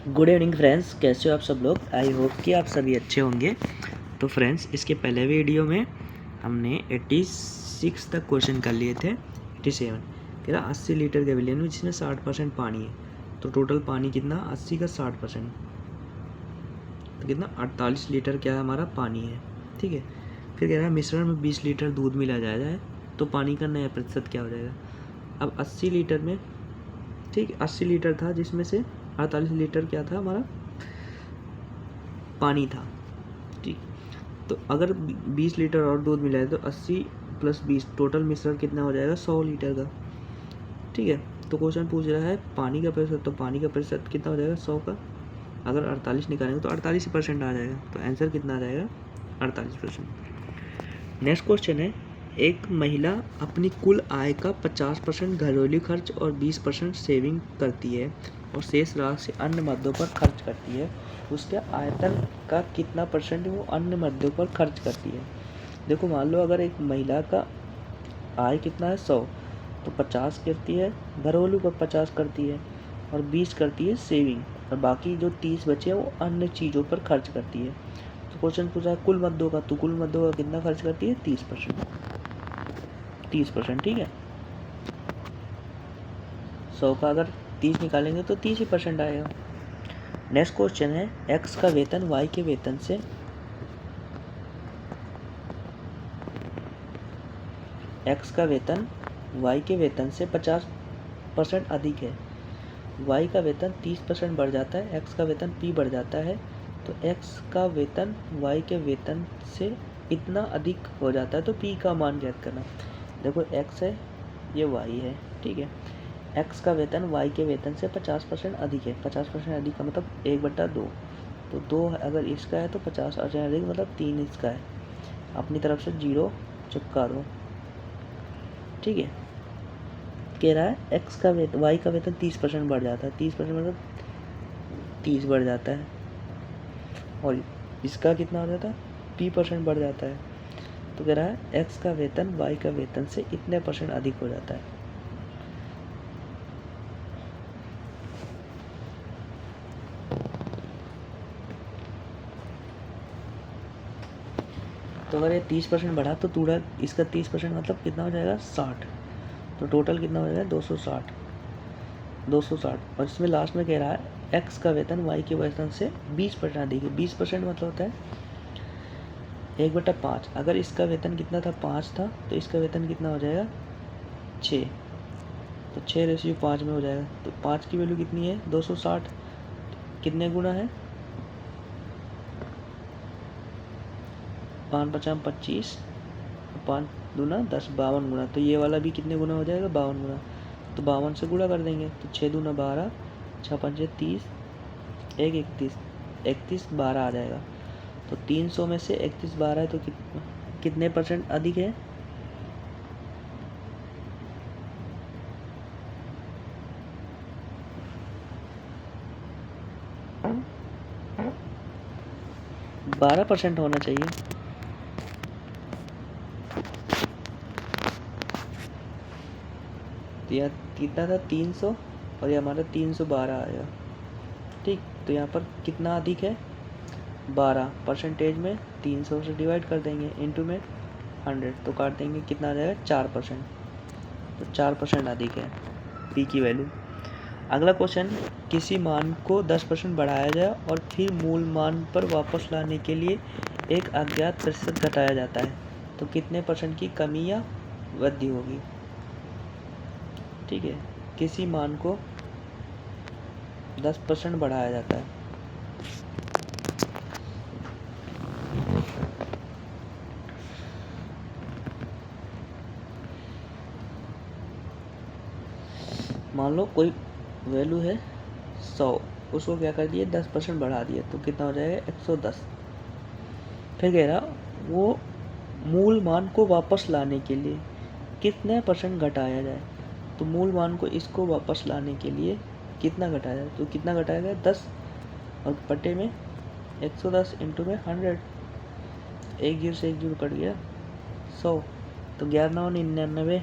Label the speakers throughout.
Speaker 1: Good evening friends, कैसे हो आप सब लोग। आई होप कि आप सभी अच्छे होंगे। तो फ्रेंड्स, इसके पहले वीडियो में हमने 86 तक क्वेश्चन कर लिए थे। 87 कह रहा 80 लीटर के विलियन में जिसमें 60% पानी है, तो टोटल पानी कितना, 80 का 60%, तो कितना 48 लीटर क्या है हमारा पानी है। ठीक है, फिर कह रहा है मिश्रण में 20 लीटर दूध मिला जाए तो पानी का नया प्रतिशत क्या हो जाएगा। अब 80 लीटर में, ठीक है, 80 लीटर था जिसमें से 48 लीटर क्या था हमारा पानी था। ठीक, तो अगर 20 लीटर और दूध मिलाए तो 80 प्लस 20 टोटल मिश्रण कितना हो जाएगा, 100 लीटर का। ठीक है, तो क्वेश्चन पूछ रहा है पानी का प्रतिशत, तो पानी का प्रतिशत कितना हो जाएगा 100 का। अगर 48 निकालेंगे तो 48% आ जाएगा, तो आंसर कितना आ जाएगा 48%। नेक्स्ट क्वेश्चन है, एक महिला अपनी कुल आय का 50% घरेलू खर्च और 20% सेविंग करती है और शेष राशि अन्य मद्यों पर खर्च करती है। उसके आयतन का कितना परसेंट वो अन्य मद्यों पर खर्च करती है। देखो, मान लो अगर एक महिला का आय कितना है 100, तो 50 करती है घरेलू पर, 50 करती है और 20 करती है सेविंग, और बाकी जो 30 बचे हैं वो अन्य चीज़ों पर खर्च करती है। तो क्वेश्चन पूछा है कुल मद्यों का, तो कुल मद्यों का कितना खर्च करती है, 30%। 30%, ठीक है। 100 का अगर 30 निकालेंगे तो 30% आएगा। नेक्स्ट क्वेश्चन है, एक्स का वेतन वाई के वेतन से एक्स का वेतन वाई के वेतन से 50% अधिक है। वाई का वेतन 30% बढ़ जाता है, एक्स का वेतन पी बढ़ जाता है, तो एक्स का वेतन वाई के वेतन से इतना अधिक हो जाता है, तो पी का मान ज्ञात करना। देखो, एक्स है, ये वाई है, ठीक है। एक्स का वेतन वाई के वेतन से 50% अधिक है। 50% अधिक का मतलब 1/2, तो 2 अगर इसका है तो 50% अधिक मतलब 3 इसका है। अपनी तरफ से 0 चिपका दो, ठीक है। कह रहा है एक्स का वेतन, वाई का वेतन 30% बढ़ जाता है, 30% मतलब 30 बढ़ जाता है, और इसका कितना हो जाता है, p% बढ़ जाता है। तो कह रहा है एक्स का वेतन वाई का वेतन से इतने % अधिक हो जाता है। तो अगर ये 30% बढ़ा तो थोड़ा इसका 30% मतलब कितना हो जाएगा, 60। तो टोटल कितना हो जाएगा, 260। और इसमें लास्ट में कह रहा है एक्स का वेतन वाई के वेतन से 20% अधिक है। 20% मतलब होता है 1/5। अगर इसका वेतन कितना था, 5 था, तो इसका वेतन कितना हो जाएगा 6, तो 6:5 में हो जाएगा। तो 5 की वैल्यू कितनी है, 260। कितने गुना है, 5 5 25, 5 दूना 10, 52 गुना। तो ये वाला भी कितने गुना हो जाएगा, 52 गुना। तो 52 से गुणा कर देंगे, तो 6 दूना 12, 6 5 30, 1 31, 31 12 आ जाएगा। तो 300 में से 31 12 है, तो कितने % अधिक है, 12% होना चाहिए। तो यह कितना था, 300, और ये हमारा 312 आएगा। ठीक, तो यहाँ पर कितना अधिक है, 12 परसेंटेज में 300 से डिवाइड कर देंगे, इंटू में 100, तो काट देंगे, कितना आ जाएगा 4%। तो 4% अधिक है पी की वैल्यू। अगला क्वेश्चन, किसी मान को 10% बढ़ाया जाए और फिर मूल मान पर वापस लाने के लिए एक अज्ञात प्रतिशत घटाया जाता है, तो कितने % की कमी या वृद्धि होगी। ठीक है, किसी मान को 10% बढ़ाया जाता है, मान लो कोई वैल्यू है 100, उसको क्या कर दिए, 10% बढ़ा दिया, तो कितना हो जाएगा 110। फिर कह रहा वो मूल मान को वापस लाने के लिए कितने % घटाया जाए। तो मूल मान को इसको वापस लाने के लिए कितना घटाया जाए, तो कितना घटाया गया 10, और बटे में 110 इंटू में 100, एक जीरो से एक जीरो कट गया 100, तो 1199,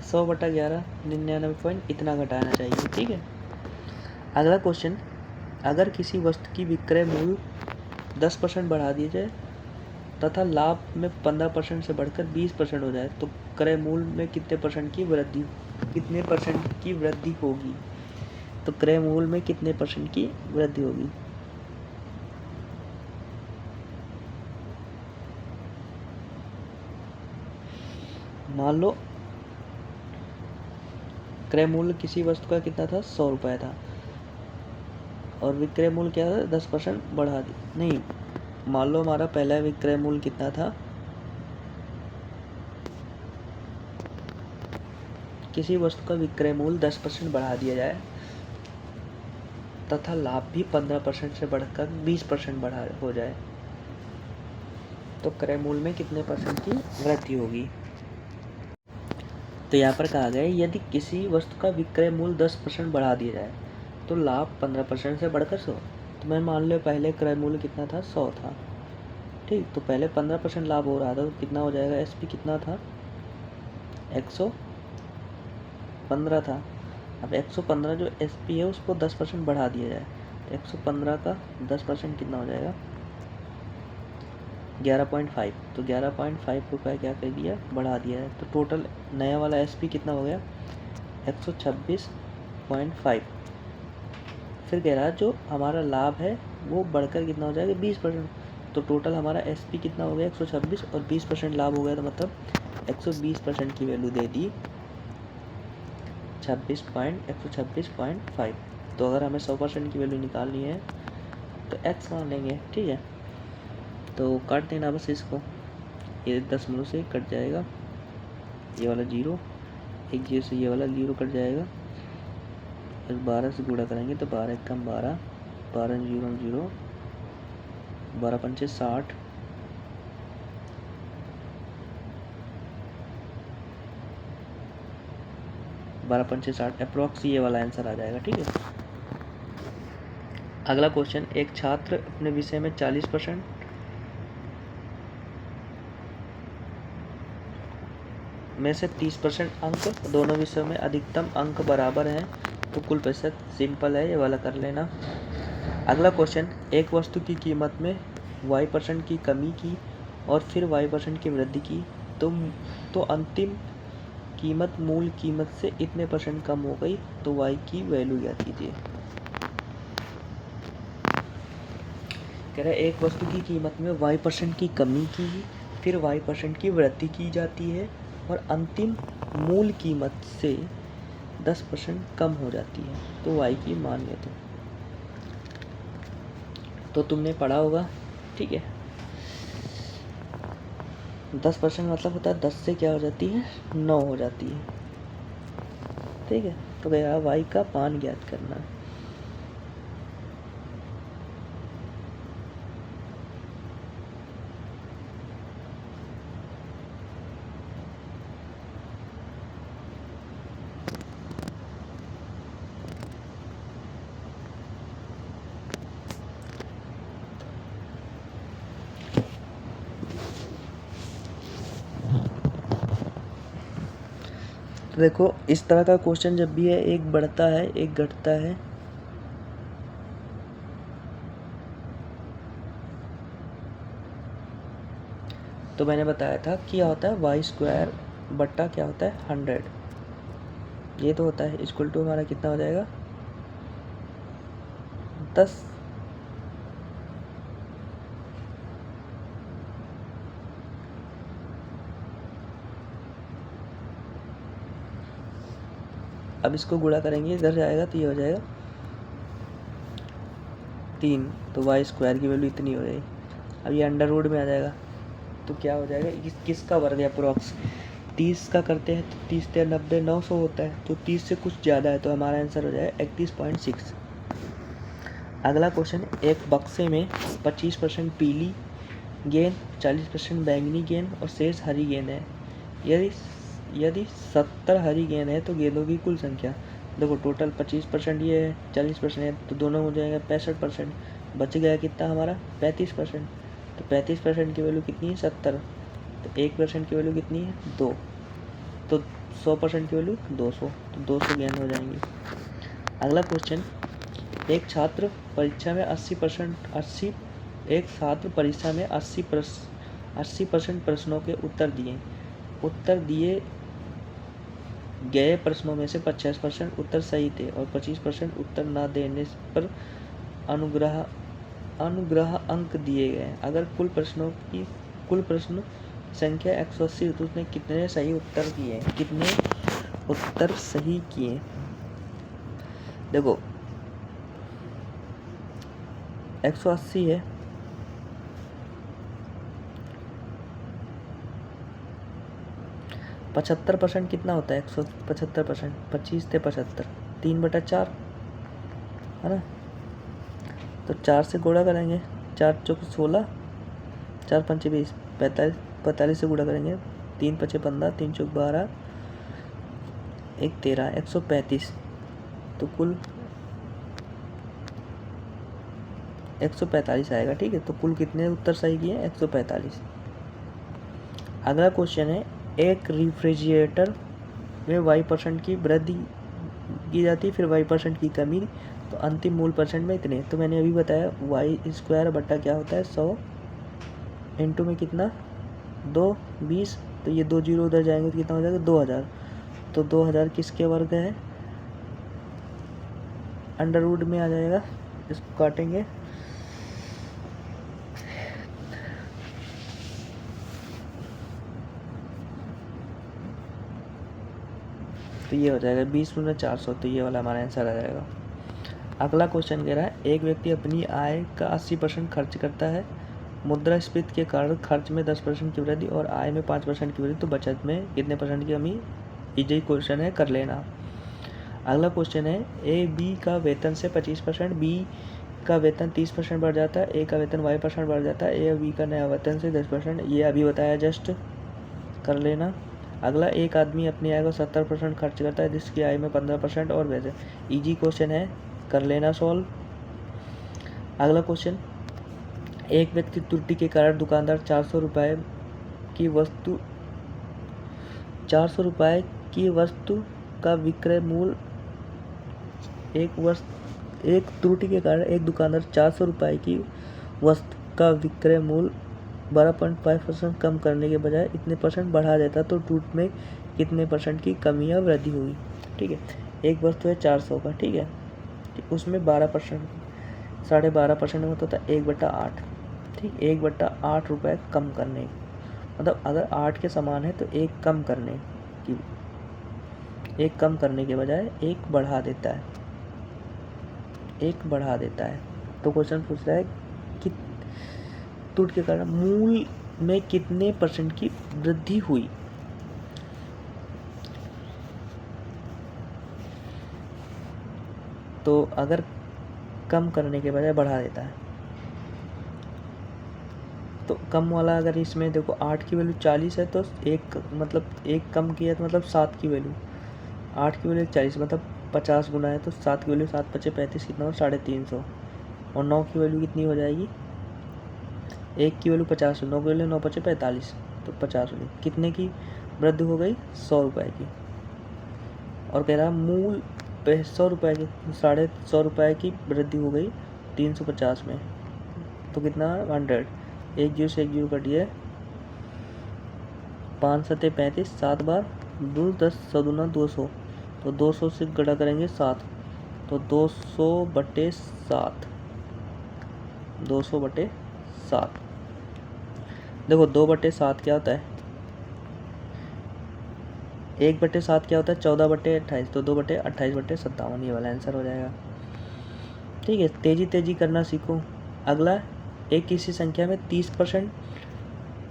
Speaker 1: 100/11 99 पॉइंट इतना घटाना चाहिए। ठीक है, अगला क्वेश्चन, अगर किसी वस्तु की विक्रय मूल्य 10% बढ़ा दिया जाए तथा लाभ में 15% से बढ़कर 20% हो जाए तो क्रय मूल्य में कितने परसेंट की वृद्धि होगी? तो क्रय मूल्य में कितने परसेंट की वृद्धि होगी? मान लो क्रय मूल्य किसी वस्तु का कितना था, 100 रुपये था, और विक्रय मूल्य क्या था, 10% बढ़ा दी। नहीं, मान लो हमारा पहला विक्रय मूल्य कितना था, किसी वस्तु का विक्रय मूल्य 10% बढ़ा दिया जाए तथा लाभ भी 15% से बढ़कर 20% बढ़ा हो जाए तो क्रय मूल्य में कितने परसेंट की वृद्धि होगी? तो यहाँ पर कहा गया है यदि किसी वस्तु का विक्रय मूल्य 10% बढ़ा दिया जाए तो लाभ 15% से बढ़कर 100। तो मैं मान लो पहले क्रय मूल्य कितना था, 100 था, ठीक। तो पहले 15% लाभ हो रहा था तो कितना हो जाएगा, एसपी कितना था, 115 था। अब 115 जो एसपी है उसको 10% बढ़ा दिया जाए तो 115 का 10% कितना हो जाएगा, 11.5। तो 11.5 रुपये क्या कर दिया, बढ़ा दिया है। तो टोटल नया वाला एसपी कितना हो गया, 126.5। फिर कह रहा है जो हमारा लाभ है वो बढ़कर कितना हो जाएगा, 20%। तो टोटल हमारा एसपी कितना हो गया, 126, और 20% लाभ हो गया तो मतलब 120% की वैल्यू दे दी 126.5। तो अगर हमें 100% की वैल्यू निकालनी है तो एक्स मान लेंगे, ठीक है। तो काट देना बस इसको, ये 10 से कट जाएगा, ये वाला 0, एक 0 से ये वाला 0 कट जाएगा, फिर 12 से गुणा करेंगे तो 12 कम 12, 12 0 0, 12 पंचे 60, 12 पंचे 60, अप्रोक्स ये वाला आंसर आ जाएगा, ठीक है। अगला क्वेश्चन, एक छात्र अपने विषय में 40% में से 30% अंक, दोनों विषयों में अधिकतम अंक बराबर हैं तो कुल प्रतिशत, सिंपल है ये वाला कर लेना। अगला क्वेश्चन, एक वस्तु की कीमत में y% की कमी की और फिर y% की वृद्धि की तो अंतिम कीमत मूल कीमत से इतने % कम हो गई तो y की वैल्यू ज्ञात कीजिए। कह रहा है एक वस्तु की कीमत में y% की कमी की फिर y% की वृद्धि की जाती है और अंतिम मूल कीमत से 10% कम हो जाती है तो y की मान ज्ञात। तो तुमने पढ़ा होगा, ठीक है। 10% मतलब होता है 10 से क्या हो जाती है, 9 हो जाती है, ठीक है। तो गया y का मान ज्ञात करना। देखो इस तरह का क्वेश्चन जब भी है, एक बढ़ता है एक घटता है, तो मैंने बताया था क्या होता है y² बट्टा क्या होता है 100, ये तो होता है इक्वल टू हमारा कितना हो जाएगा 10। अब इसको गुणा करेंगे, इधर जाएगा तो ये हो जाएगा 3, तो y² की वैल्यू इतनी हो जाएगी। अब ये अंडर रूट में आ जाएगा तो क्या हो जाएगा, किसका वर्ग है अप्रोक्स, 30 का करते हैं तो 30 से 90 900 होता है, तो 30 से कुछ ज़्यादा है तो हमारा आंसर हो जाएगा 31.6। अगला क्वेश्चन, एक बक्से में 25% पीली गेंद, 40% बैंगनी गेंद और शेष हरी गेंद है। यदि 70 हरी गेंद है तो गेंदों की कुल संख्या, देखो टोटल 25% ये है, 40% है तो दोनों हो जाएगा 65%, बच गया कितना हमारा 35%। तो 35% की वैल्यू कितनी है 70, तो 1% की वैल्यू कितनी है 2, तो 100% की वैल्यू 200, तो 200 गेंद हो जाएंगी। अगला क्वेश्चन, एक छात्र परीक्षा में 80% प्रश्नों के उत्तर दिए गए प्रश्नों में से 50% उत्तर सही थे और 25% उत्तर न देने पर अनुग्रह अंक दिए गए। अगर कुल प्रश्न संख्या 180 तो उसने कितने उत्तर सही किए? देखो 180 है, 75% कितना होता है? 175%, 25 थे 75, 3/4 है ना। तो 4 से गुणा करेंगे, 4 चौक 16, 4 पंचे 20, 45 से गुणा करेंगे, 3 पचे 15, 3 चौक 12, 1 13, 135। तो कुल 145 आएगा। ठीक है, तो कुल कितने उत्तर सही किए? 145। अगला क्वेश्चन है, एक रेफ्रिजरेटर में y% की वृद्धि की जाती है, फिर y% की कमी, तो अंतिम मूल परसेंट में इतने। तो मैंने अभी बताया y² बटा क्या होता है 100 इंटू में कितना 2 20, तो ये 2 जीरो उधर जाएंगे तो कितना हो जाएगा 2000। तो 2000 किसके वर्ग है? अंडर रूट में आ जाएगा, इसको काटेंगे तो ये हो जाएगा 20 × 400, तो ये वाला हमारा आंसर आ जाएगा। अगला क्वेश्चन कह रहा है, एक व्यक्ति अपनी आय का 80% खर्च करता है, मुद्रास्फीति के कारण खर्च में 10% की वृद्धि और आय में 5% की वृद्धि, तो बचत में कितने % की कमी? इजी क्वेश्चन है, कर लेना। अगला क्वेश्चन है, ए बी का वेतन से 25%, बी का वेतन 30% बढ़ जाता है, ए का वेतन y% बढ़ जाता है, ए और बी का नया वेतन से 10%, ये अभी बताया, जस्ट कर लेना। अगला, एक आदमी अपनी आय का 70% खर्च करता है जिसकी आय में 15% और वैसे। इजी क्वेश्चन है, कर लेना सॉल्व। अगला क्वेश्चन, एक व्यक्ति त्रुटि के कारण दुकानदार 400 रुपये की वस्तु का विक्रय मूल्य एक त्रुटि के कारण एक दुकानदार 400 रुपये की वस्तु का विक्रय मूल्य 12.5% कम करने के बजाय इतने % बढ़ा देता, तो टूट में कितने % की कमी या वृद्धि हुई? ठीक है, एक वस्तु है 400 का, ठीक है, उसमें 12%, 12.5% होता था 1/8। ठीक, 1/8 रुपये कम करने, मतलब अगर 8 के समान है तो एक कम करने के बजाय एक बढ़ा देता है। तो क्वेश्चन पूछ रहा है कि टूट के कारण मूल में कितने % की वृद्धि हुई? तो अगर कम करने के बजाय बढ़ा देता है तो कम वाला, अगर इसमें देखो 8 की वैल्यू 40 है तो एक कम किया तो मतलब 7 की वैल्यू, 8 की वैल्यू 40 मतलब 50 गुना है, तो 7 की वैल्यू 7 × 5 = 35, कितना हो 350, और 9 की वैल्यू कितनी हो जाएगी? 1 की वैल्यू 50, 9 की वैल्यू 9 × 5 = 45, तो 50 हुई। कितने की वृद्धि हो गई? 100 रुपये की। और कह रहा मूल 100 रुपये की, 150 रुपये की वृद्धि हो गई 350 में, तो कितना 100। 1 0 से 1 0 कटिए, 5 7 35, 7 बार 2 10, 100 दूना 200, तो 200 से गड़ा करेंगे 7, तो 200/7, 200/7। देखो 2/7 क्या होता है? 1/7 क्या होता है? 14/28, तो 2/28/57, ये वाला आंसर हो जाएगा। ठीक है, तेजी करना सीखो। अगला, एक किसी संख्या में 30%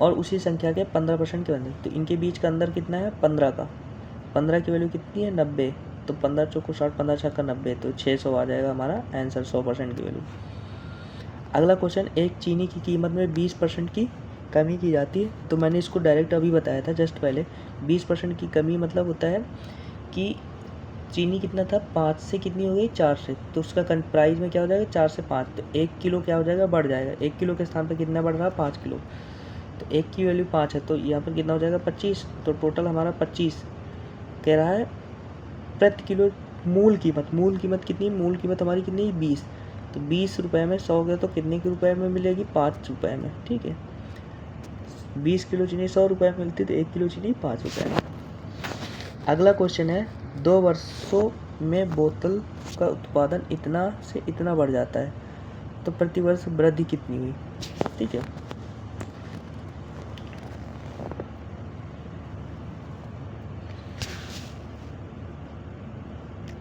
Speaker 1: और उसी संख्या के 15% के अंदर, तो इनके बीच का अंदर कितना है? 15 का। 15 की वैल्यू कितनी है? 90, तो 15 चौको 60, 15 छक्का 90, तो 600 आ जाएगा हमारा आंसर, 100% की वैल्यू। अगला क्वेश्चन, एक चीनी की कीमत में 20% की कमी की जाती है, तो मैंने इसको डायरेक्ट अभी बताया था जस्ट पहले। 20% की कमी मतलब होता है कि चीनी कितना था? 5 से कितनी हो गई? 4 से, तो उसका प्राइस में क्या हो जाएगा? 4 से 5, तो 1 किलो क्या हो जाएगा? बढ़ जाएगा। 1 किलो के स्थान पर कितना बढ़ रहा है? 5 किलो, तो 1 की वैल्यू 5 है, तो यहाँ पर कितना हो जाएगा? 25, तो टोटल हमारा 25 कह रहा है प्रति किलो मूल कीमत कितनी, मूल कीमत हमारी कितनी 20, तो 20 रुपये में 100 गया तो कितने के रुपए में मिलेगी 5 रुपये में, ठीक है। 20 किलो चीनी 100 रुपये में मिलती तो 1 किलो चीनी 5 रुपये में। अगला क्वेश्चन है 2 वर्षों में बोतल का उत्पादन इतना से इतना बढ़ जाता है, तो प्रति वर्ष वृद्धि कितनी हुई, ठीक है।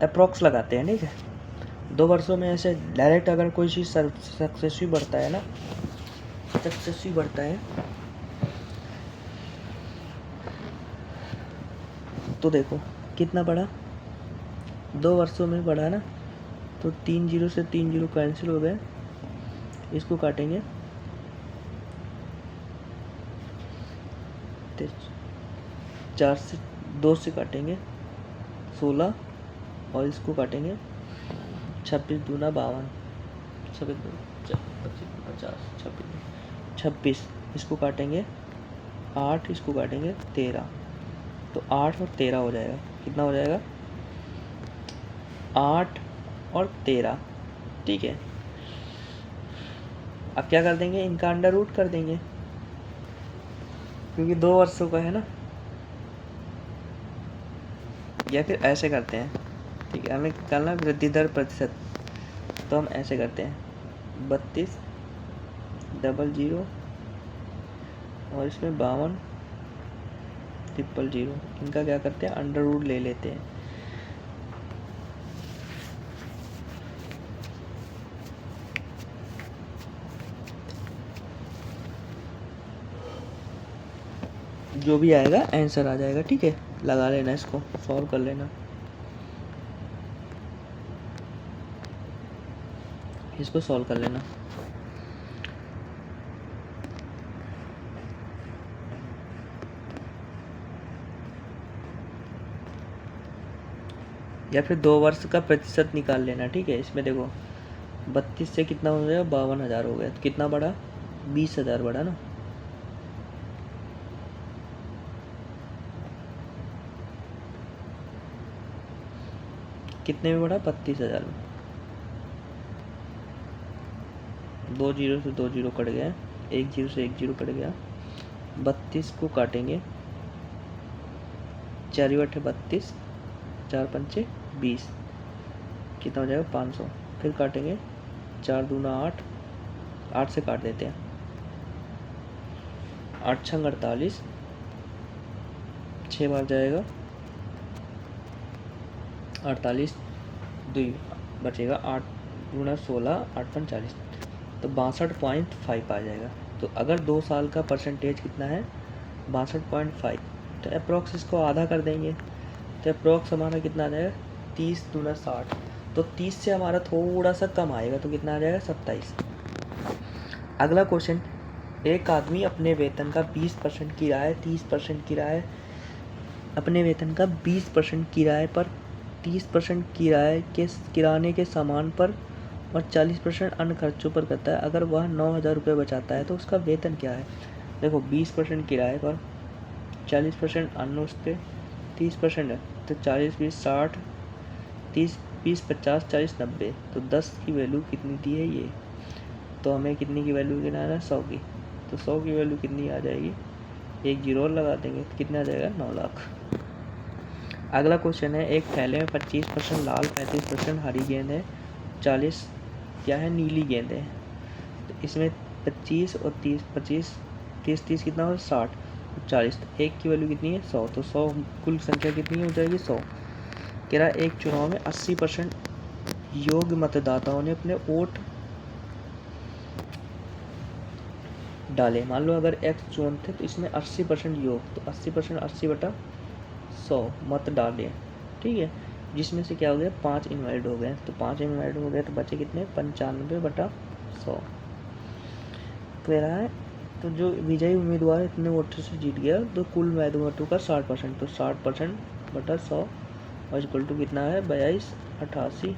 Speaker 1: अप्रॉक्स लगाते हैं, ठीक है। 2 वर्षों में ऐसे डायरेक्ट अगर कोई चीज़ सक्सेसफुल बढ़ता है ना, सक्सेसफुल बढ़ता है तो देखो कितना बढ़ा, 2 वर्षों में बढ़ा ना, तो 3 जीरो से 3 जीरो कैंसिल हो गए, इसको काटेंगे 4 से 2 से काटेंगे 16 और इसको काटेंगे 26 दूना 52, 26 50 26, इसको काटेंगे 8, इसको काटेंगे 13, तो 8 और 13 हो जाएगा, कितना हो जाएगा 8 और 13, ठीक है। अब क्या कर देंगे, इनका अंडर रूट कर देंगे क्योंकि 2 वर्षों का है ना, या फिर ऐसे करते हैं, ठीक है। हमें निकालना वृद्धि दर प्रतिशत, तो हम ऐसे करते हैं 32 00 और इसमें 52 000, इनका क्या करते हैं अंडर रूट ले लेते हैं। जो भी आएगा आंसर आ जाएगा, ठीक है। लगा लेना, इसको सॉल्व कर लेना, इसको सॉल्व कर लेना। या फिर 2 वर्ष का प्रतिशत निकाल लेना, ठीक है। इसमें देखो 32 से कितना हो गया 52,000 हो गया, तो कितना बढ़ा 20,000 बढ़ा ना, कितने में बढ़ा 32,000 में, 2 जीरो से 2 जीरो कट गया, 1 जीरो से 1 जीरो कट गया, 32 को काटेंगे 4 बटे 32, 4 पंचे 20, कितना हो जाएगा 500, फिर काटेंगे 4 दूना 8, 8 से काट देते हैं, 8 छंग 48, 6 बार जाएगा 48, 2 बचेगा 8 दूना 16, 8 पन 40, तो 62.5 आ जाएगा। तो अगर 2 साल का परसेंटेज कितना है 62.5, तो अप्रॉक्स इसको आधा कर देंगे, तो अप्रॉक्स हमारा कितना आ जाएगा 30 दूना 60, तो 30 से हमारा थोड़ा सा कम आएगा, तो कितना आ जाएगा 27। अगला क्वेश्चन, एक आदमी अपने वेतन का 20% किराए, 30% किराए, अपने वेतन का 20% किराए पर, 30% किराने के सामान पर और 40% अन्य खर्चों पर करता है। अगर वह 9,000 रुपये बचाता है तो उसका वेतन क्या है। देखो 20% किराए पर, 40% अन्य उस पर, 30% है, तो 40 20 60, 30 20 50 40 90, तो 10 की वैल्यू कितनी दी है ये, तो हमें कितनी की वैल्यू गिनाना है 100 की, तो 100 की वैल्यू कितनी आ जाएगी, 1 जीरो और लगा देंगे, तो कितना आ जाएगा 9 लाख। अगला क्वेश्चन है, एक थैले में 25% लाल, 35% हरी गेंद है, 40 क्या है नीली गेंद है, तो इसमें 25 और 30 25 30 कितना हो 60, 40, तो एक की वैल्यू कितनी है 100, तो 100 कुल संख्या कितनी हो जाएगी 100। कह रहा एक चुनाव में 80% योग्य मतदाताओं ने अपने वोट डाले। मान लो अगर x चुन थे तो इसमें 80% योग, तो 80% 80 बटा 100 मत डाले, ठीक है। जिसमें से क्या हो गया 5 इनवैलिड हो गए, तो 5 इनवैलिड हो गए तो बचे कितने 95 बटा 100 कह रहा है। तो जो विजयी उम्मीदवार इतने वोटों से जीत गया तो कुल वोटों का 60%, तो 60% बटा 100 और इक्वल टू कितना है 2288,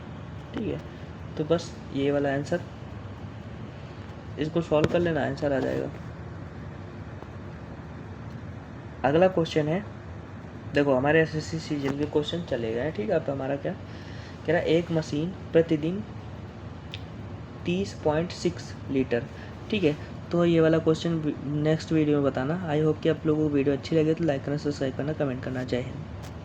Speaker 1: ठीक है। तो बस ये वाला आंसर, इसको सॉल्व कर लेना आंसर आ जाएगा। अगला क्वेश्चन है, देखो हमारे एसएससी सीजन के क्वेश्चन चले गए, ठीक है। अब हमारा क्या कह रहा एक मशीन प्रतिदिन 30.6 लीटर। ठीक है, तो ये वाला क्वेश्चन नेक्स्ट वीडियो में बताना। आई होप कि आप लोगों को वीडियो अच्छी लगे तो लाइक करना, सब्सक्राइब करना, कमेंट करना। जय हिंद।